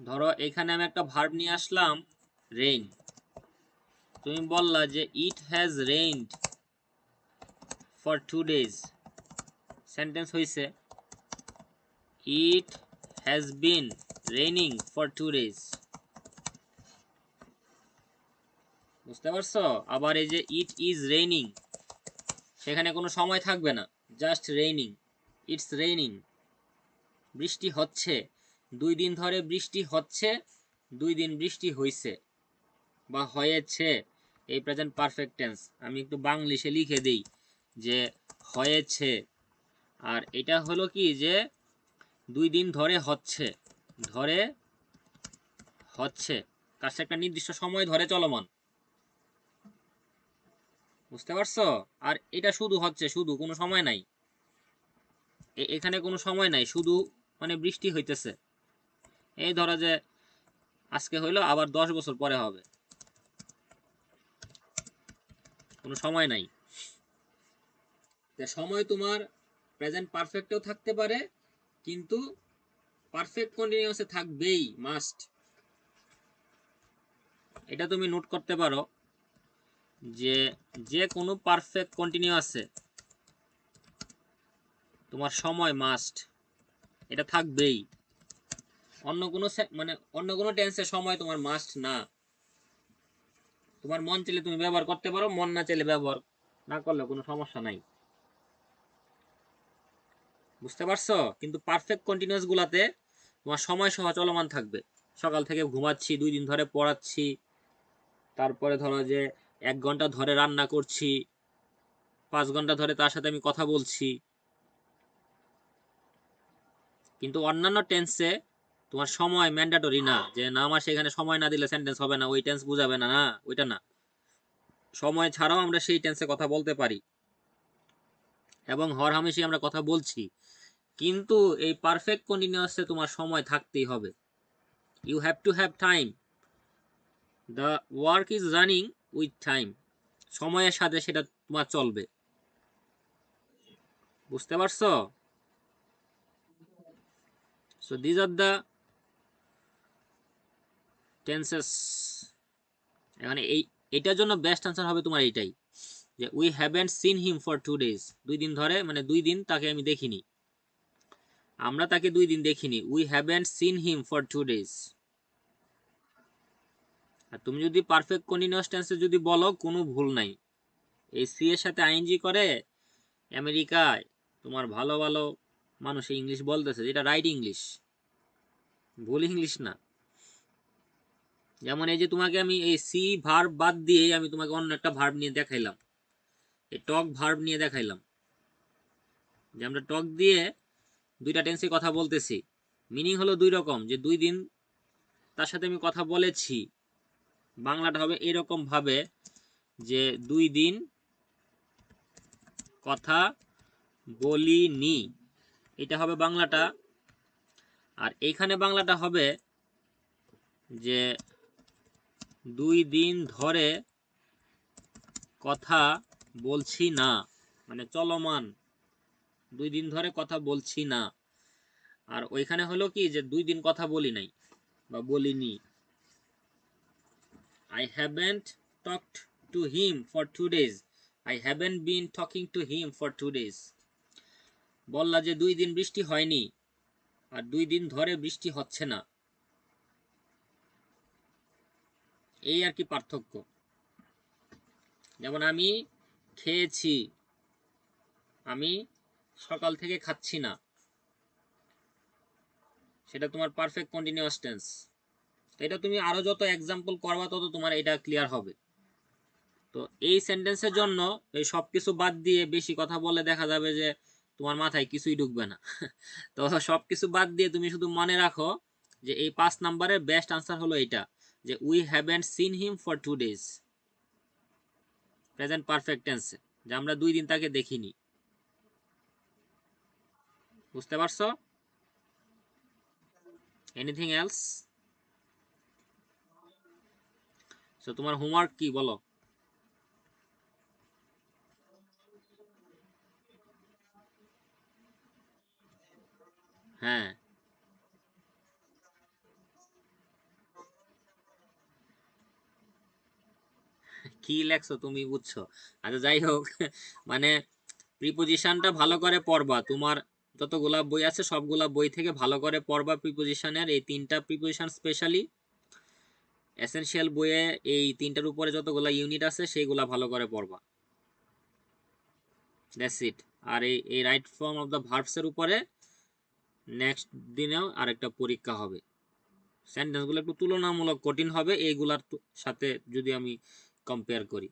ধরো এখানে আমি একটা ভার্ব নিয়ে আসলাম রেইন, তুমি বললা যে it has rained for 2 days, sentence হইছে it has been raining for 2 days। বুঝতে পারছো? আবার এই যে ইট ইজ রেইনিং, সেখানে কোনো সময় থাকবে না, জাস্ট রেইনিং, ইটস রেইনিং, বৃষ্টি হচ্ছে, 2 দিন ধরে বৃষ্টি হচ্ছে, 2 দিন বৃষ্টি হইছে বা হয়েছে, এই প্রেজেন্ট পারফেক্ট টেন্স। আমি একটু বাংলিশে লিখে দেই যে হয়েছে, আর এটা হলো কি যে 2 দিন ধরে হচ্ছে, ধরে হচ্ছে, কাজটা একটা নির্দিষ্ট সময় ধরে চলমান। বুঝতে পারছো? আর এটা শুধু হচ্ছে, শুধু কোনো সময় নাই, এখানে কোনো সময় নাই, শুধু মানে বৃষ্টি হইতেছে। এই ধরো যে আজকে হইলো, আবার 10 বছর পরে হবে, কোনো সময় নাই। সময় তোমার প্রেজেন্ট পারফেক্টেও থাকতে পারে, কিন্তু পারফেক্ট কন্টিনিউয়াসে থাকবেই, মাস্ট। এটা তুমি নোট করতে পারো যে যে কোনো পারফেক্ট কন্টিনিউয়াসে তোমার সময় মাস্ট, এটা থাকবেই। অন্য কোনো মানে অন্য কোনো টেন্সে সময় তোমার মাস্ট না। তোমার মন চাইলে তুমি ব্যবহার করতে পারো, মন না চাইলে ব্যবহার না করলে কোনো সমস্যা নাই। বুঝতে পারছো? কিন্তু পারফেক্ট কন্টিনিউয়াস গুলাতে তোমার সময় সহ চলমান থাকবে। সকাল থেকে ঘুমাচ্ছি, 2 দিন ধরে পড়াচ্ছি, তারপরে ধরো যে 1 ঘন্টা ধরে রান্না করছি, 5 ঘন্টা ধরে তার সাথে আমি কথা বলছি। কিন্তু অন্যান্য টেন্সে তোমার সময় ম্যান্ডেটরি না, যে না আমার সেখানে সময় না দিলে সেন্টেন্স হবে না, ওই টেন্স বুঝাবে না, না ওইটা না। সময় ছাড়াও আমরা সেই টেন্সে কথা বলতে পারি, এবং হরহামেশাই আমরা কথা বলছি। কিন্তু এই পারফেক্ট কন্টিনিউয়াসে তোমার সময় থাকতেই হবে। You have to have time, the work is running with time, সময়ের সাথে সেটা তোমার চলবে। বুঝতে পারছো? So this are the tenses. এখানে এটার জন্য বেস্ট আনসার হবে তোমার এইটাই, যে we haven't seen him for 2 days, 2 দিন ধরে, মানে 2 দিন তাকে আমি দেখিনি, আমরা তাকে 2 দিন দেখিনি। We haven't seen him for 2 days। আর তুমি যদি পারফেক্ট কন্টিনিউয়াস টেন্সে যদি বলো, কোনো ভুল নাই। এই সি এর সাথে আইএনজি করে আমেরিকায় তোমার ভালো ভালো মানুষ ইংলিশ বলতেছে, যেটা রাইট ইংলিশ, ভুল ইংলিশ না। যেমন এই যে তোমাকে আমি এই সি ভার্ব বাদ দিয়ে আমি তোমাকে অন্য একটা ভার্ব নিয়ে দেখাইলাম, এই টক ভার্ব নিয়ে দেখাইলাম, যে আমরা টক দিয়ে 2টা টেন্সে কথা বলতেছি, মিনিং হলো 2 রকম, যে 2 দিন তার সাথে আমি কথা বলেছি। বাংলাটা হবে এরকম ভাবে যে 2 দিন কথা বলিনি, এটা হবে বাংলাটা। আর এইখানে বাংলাটা হবে যে 2 দিন ধরে কথা বলছি না, মানে চলমান, 2 দিন ধরে কথা বলছি না। আর ওইখানে হলো কি যে 2 দিন কথা বলি নাই বা বলিনি। I haven't talked to him for 2 days, I haven't been talking to him for 2 days। বললা যে 2 দিন বৃষ্টি হয়নি, আর 2 দিন ধরে বৃষ্টি হচ্ছে না, এই আর কি পার্থক্য। যেমন আমি খেয়েছি, আমি সকাল থেকে খাচ্ছি না, সেটা তোমার পারফেক্ট কন্টিনিউয়াস টেন্স। এটা তুমি আরো যত এক্সাম্পল করবা তত তোমার এটা ক্লিয়ার হবে। তো এই সেন্টেন্সের জন্য এই সব কিছু বাদ দিয়ে বেশি কথা বলে দেখা যাবে যে তোমার মাথায় কিছুই ঢুকবে না। তো সব কিছু বাদ দিয়ে তুমি শুধু মনে রাখো যে এই 5 নাম্বারের বেস্ট আনসার হলো এটা, যে we haven't seen him for 2 days, present perfect টেন্সে, যে আমরা 2 দিন তাকে দেখিনি। বুঝতে পারছো? Anything else? সো তোমার হোমওয়ার্ক কি বলো? হ্যাঁ, কি লেখছো তুমি বুঝছো। আচ্ছা যাই হোক, মানে প্রিপোজিশনটা ভালো করে পড়বা। তোমার যতগুলা বই আছে সবগুলা বই থেকে ভালো করে পড়বা প্রিপোজিশনের এই তিনটা প্রিপোজিশন, স্পেশালি এসেনশিয়াল বইয়ে এই তিনটার উপরে যতগুলা ইউনিট আছে সেইগুলা ভালো করে পড়বা। That's it. আর এই রাইট ফর্ম অফ দ্য ভার্বসের উপরে নেক্সট দিনেও আরেকটা পরীক্ষা হবে। সেন্টেন্সগুলো একটু তুলনামূলক কঠিন হবে এইগুলার সাথে যদি আমি কম্পেয়ার করি।